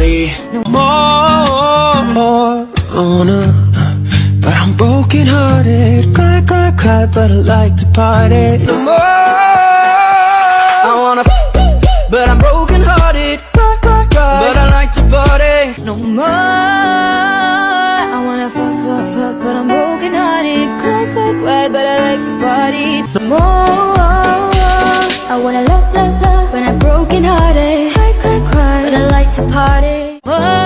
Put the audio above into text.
body no more. I wanna, but I'm broken hearted. Cry, cry, cry, but I like to party no more. I wanna, but I'm broken hearted. Cry, cry, cry, but I like to party no more. I wanna fuck, fuck, fuck, but I'm broken hearted. Cry, cry, cry, but I like to party no more. I wanna love, love, love, but I'm broken hearted. Cry, cry, cry, but I like to party more.